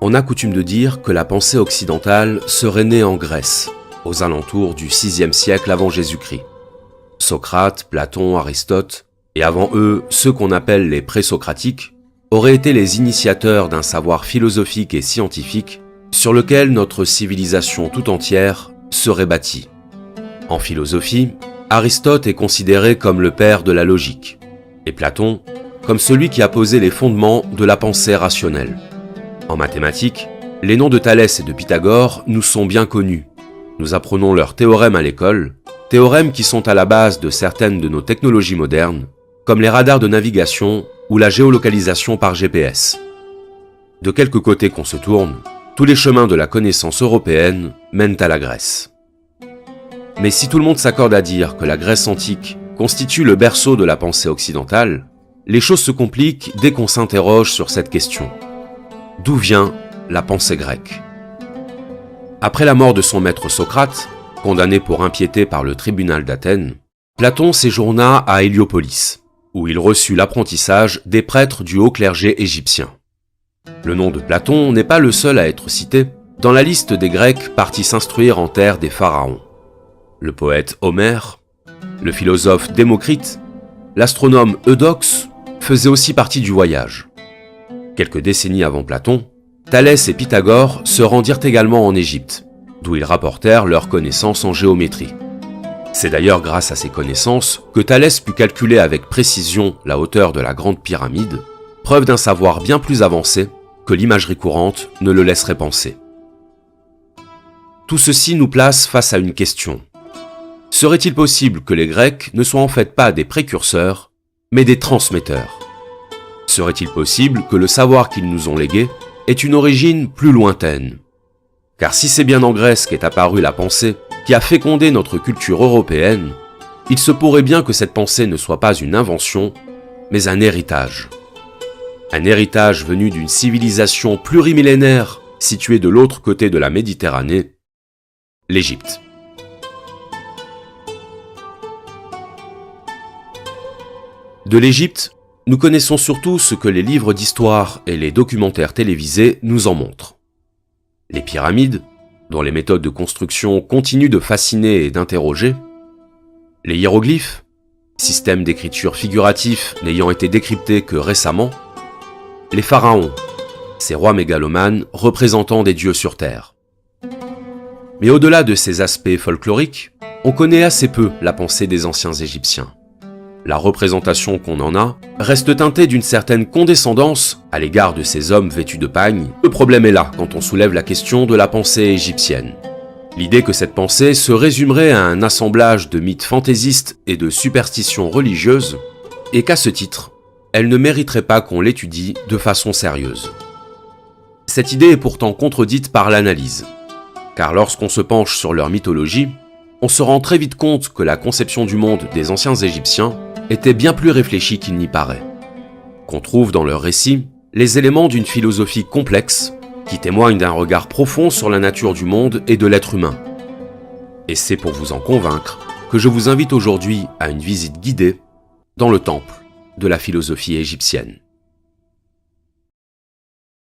On a coutume de dire que la pensée occidentale serait née en Grèce, aux alentours du VIe siècle avant Jésus-Christ. Socrate, Platon, Aristote, et avant eux, ceux qu'on appelle les présocratiques, auraient été les initiateurs d'un savoir philosophique et scientifique sur lequel notre civilisation tout entière serait bâtie. En philosophie, Aristote est considéré comme le père de la logique, et Platon comme celui qui a posé les fondements de la pensée rationnelle. En mathématiques, les noms de Thalès et de Pythagore nous sont bien connus. Nous apprenons leurs théorèmes à l'école, théorèmes qui sont à la base de certaines de nos technologies modernes, comme les radars de navigation ou la géolocalisation par GPS. De quelque côté qu'on se tourne, tous les chemins de la connaissance européenne mènent à la Grèce. Mais si tout le monde s'accorde à dire que la Grèce antique constitue le berceau de la pensée occidentale, les choses se compliquent dès qu'on s'interroge sur cette question. D'où vient la pensée grecque ? Après la mort de son maître Socrate, condamné pour impiété par le tribunal d'Athènes, Platon séjourna à Héliopolis, où il reçut l'apprentissage des prêtres du haut clergé égyptien. Le nom de Platon n'est pas le seul à être cité dans la liste des Grecs partis s'instruire en terre des pharaons. Le poète Homère, le philosophe Démocrite, l'astronome Eudoxe faisaient aussi partie du voyage. Quelques décennies avant Platon, Thalès et Pythagore se rendirent également en Égypte, d'où ils rapportèrent leurs connaissances en géométrie. C'est d'ailleurs grâce à ces connaissances que Thalès put calculer avec précision la hauteur de la Grande Pyramide, preuve d'un savoir bien plus avancé que l'imagerie courante ne le laisserait penser. Tout ceci nous place face à une question. Serait-il possible que les Grecs ne soient en fait pas des précurseurs, mais des transmetteurs ? Serait-il possible que le savoir qu'ils nous ont légué ait une origine plus lointaine ? Car si c'est bien en Grèce qu'est apparue la pensée qui a fécondé notre culture européenne, il se pourrait bien que cette pensée ne soit pas une invention, mais un héritage. Un héritage venu d'une civilisation plurimillénaire située de l'autre côté de la Méditerranée, l'Égypte. De l'Égypte, nous connaissons surtout ce que les livres d'histoire et les documentaires télévisés nous en montrent. Les pyramides, dont les méthodes de construction continuent de fasciner et d'interroger, les hiéroglyphes, système d'écriture figuratif n'ayant été décrypté que récemment, les pharaons, ces rois mégalomanes représentant des dieux sur terre. Mais au-delà de ces aspects folkloriques, on connaît assez peu la pensée des anciens Égyptiens. La représentation qu'on en a reste teintée d'une certaine condescendance à l'égard de ces hommes vêtus de pagne. Le problème est là quand on soulève la question de la pensée égyptienne. L'idée que cette pensée se résumerait à un assemblage de mythes fantaisistes et de superstitions religieuses, et qu'à ce titre, elle ne mériterait pas qu'on l'étudie de façon sérieuse. Cette idée est pourtant contredite par l'analyse, car lorsqu'on se penche sur leur mythologie, on se rend très vite compte que la conception du monde des anciens Égyptiens était bien plus réfléchie qu'il n'y paraît. Qu'on trouve dans leurs récits les éléments d'une philosophie complexe qui témoigne d'un regard profond sur la nature du monde et de l'être humain. Et c'est pour vous en convaincre que je vous invite aujourd'hui à une visite guidée dans le temple de la philosophie égyptienne.